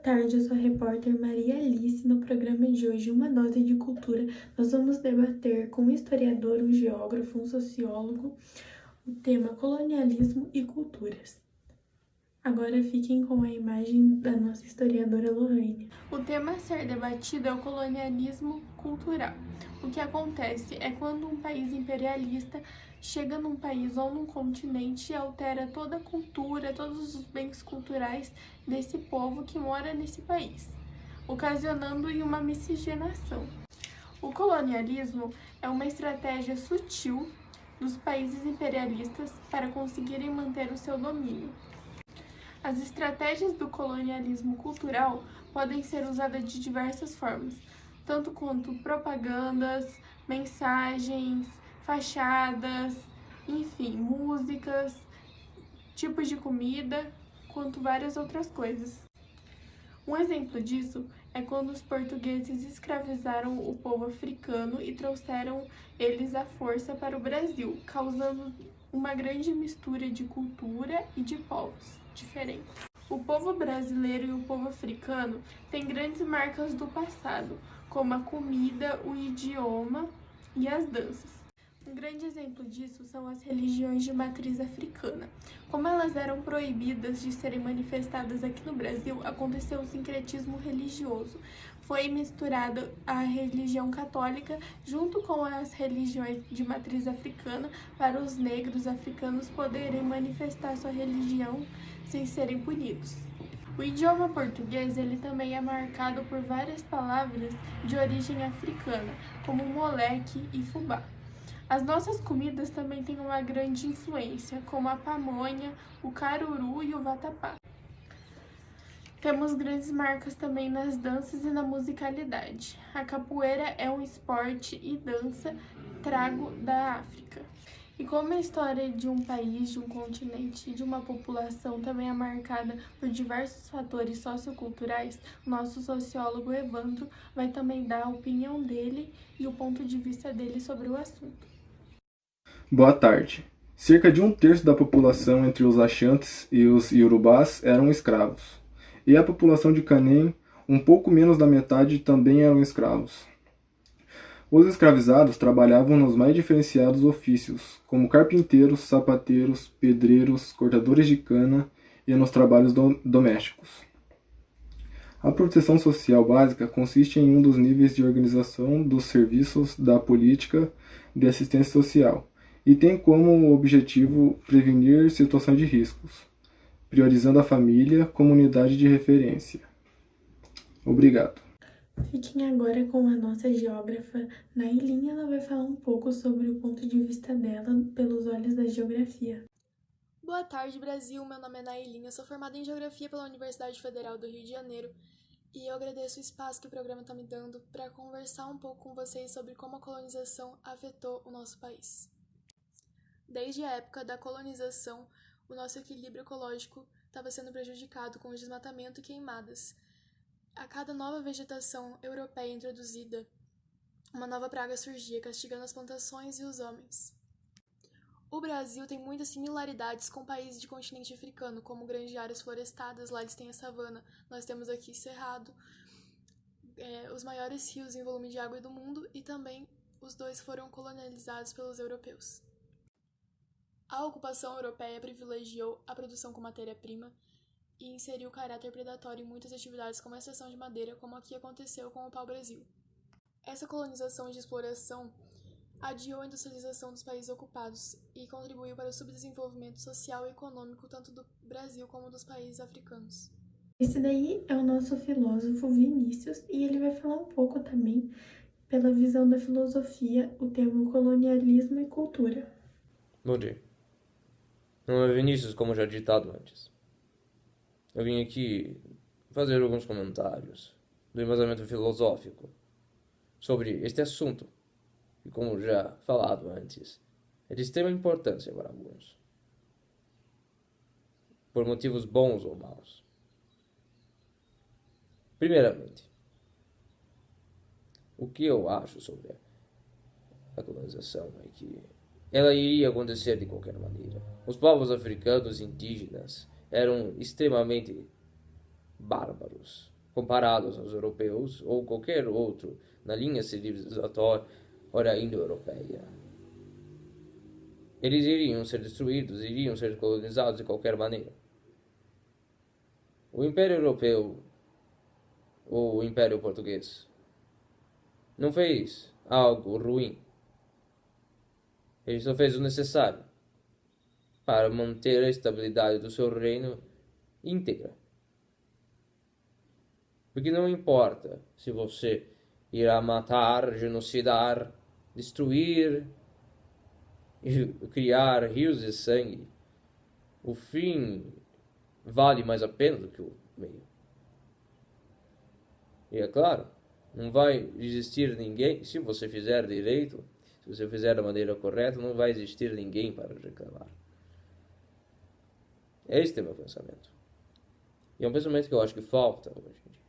tarde, eu sou a repórter Maria Alice. No programa de hoje, Uma Dose de Cultura, nós vamos debater com um historiador, um geógrafo, um sociólogo, o tema colonialismo e culturas. Agora fiquem com a imagem da nossa historiadora Lohane. O tema a ser debatido é o colonialismo cultural. O que acontece é quando um país imperialista chega num país ou num continente e altera toda a cultura, todos os bens culturais desse povo que mora nesse país, ocasionando uma miscigenação. O colonialismo é uma estratégia sutil dos países imperialistas para conseguirem manter o seu domínio. As estratégias do colonialismo cultural podem ser usadas de diversas formas, tanto quanto propagandas, mensagens, fachadas, enfim, músicas, tipos de comida, quanto várias outras coisas. Um exemplo disso é quando os portugueses escravizaram o povo africano e trouxeram eles à força para o Brasil, causando uma grande mistura de cultura e de povos diferentes. O povo brasileiro e o povo africano têm grandes marcas do passado, como a comida, o idioma e as danças. Um grande exemplo disso são as religiões de matriz africana. Como elas eram proibidas de serem manifestadas aqui no Brasil, aconteceu o sincretismo religioso. Foi misturada a religião católica junto com as religiões de matriz africana para os negros africanos poderem manifestar sua religião sem serem punidos. O idioma português ele também é marcado por várias palavras de origem africana, como moleque e fubá. As nossas comidas também têm uma grande influência, como a pamonha, o caruru e o vatapá. Temos grandes marcas também nas danças e na musicalidade. A capoeira é um esporte e dança trago da África. E como a história de um país, de um continente e de uma população também é marcada por diversos fatores socioculturais, o nosso sociólogo Evandro vai também dar a opinião dele e o ponto de vista dele sobre o assunto. Boa tarde. Cerca de um terço da população entre os Axantes e os Iorubás eram escravos. E a população de Canem, um pouco menos da metade, também eram escravos. Os escravizados trabalhavam nos mais diferenciados ofícios, como carpinteiros, sapateiros, pedreiros, cortadores de cana e nos trabalhos domésticos. A proteção social básica consiste em um dos níveis de organização dos serviços da política de assistência social e tem como objetivo prevenir situações de riscos, priorizando a família como unidade de referência. Obrigado. Fiquem agora com a nossa geógrafa Nailinha. Ela vai falar um pouco sobre o ponto de vista dela pelos olhos da geografia. Boa tarde, Brasil. Meu nome é Nailinha, sou formada em Geografia pela Universidade Federal do Rio de Janeiro e eu agradeço o espaço que o programa está me dando para conversar um pouco com vocês sobre como a colonização afetou o nosso país. Desde a época da colonização, o nosso equilíbrio ecológico estava sendo prejudicado com o desmatamento e queimadas. A cada nova vegetação europeia introduzida, uma nova praga surgia, castigando as plantações e os homens. O Brasil tem muitas similaridades com países de continente africano, como grandes áreas florestadas, lá eles têm a savana, nós temos aqui cerrado, os maiores rios em volume de água do mundo e também os dois foram colonializados pelos europeus. A ocupação europeia privilegiou a produção com matéria-prima e inseriu o caráter predatório em muitas atividades como a extração de madeira, como aqui aconteceu com o pau-brasil. Essa colonização e exploração adiou a industrialização dos países ocupados e contribuiu para o subdesenvolvimento social e econômico tanto do Brasil como dos países africanos. Esse daí é o nosso filósofo Vinícius e ele vai falar um pouco também pela visão da filosofia o termo colonialismo e cultura. Bom dia. Meu nome é Vinícius, como já ditado antes. Eu vim aqui fazer alguns comentários do embasamento filosófico sobre este assunto, que, como já falado antes, é de extrema importância para alguns, por motivos bons ou maus. Primeiramente, o que eu acho sobre a colonização é que ela iria acontecer de qualquer maneira. Os povos africanos indígenas eram extremamente bárbaros comparados aos europeus ou qualquer outro na linha civilizatória indo-europeia. Eles iriam ser destruídos, iriam ser colonizados de qualquer maneira. O Império Europeu, ou o Império Português, não fez algo ruim. Ele só fez o necessário para manter a estabilidade do seu reino íntegra. Porque não importa se você irá matar, genocidar, destruir e criar rios de sangue, o fim vale mais a pena do que o meio. E é claro, não vai existir ninguém, se você fizer direito, se você fizer da maneira correta, não vai existir ninguém para reclamar. Este é o meu pensamento. E é um pensamento que eu acho que falta hoje em dia.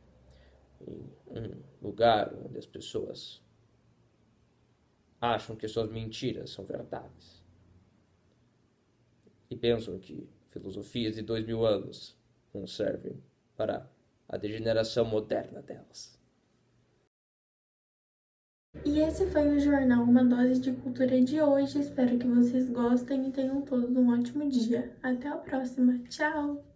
Em um lugar onde as pessoas acham que suas mentiras são verdades. E pensam que filosofias de 2000 anos não servem para a degeneração moderna delas. E esse foi o Jornal Uma Dose de Cultura de hoje. Espero que vocês gostem e tenham todos um ótimo dia. Até a próxima. Tchau!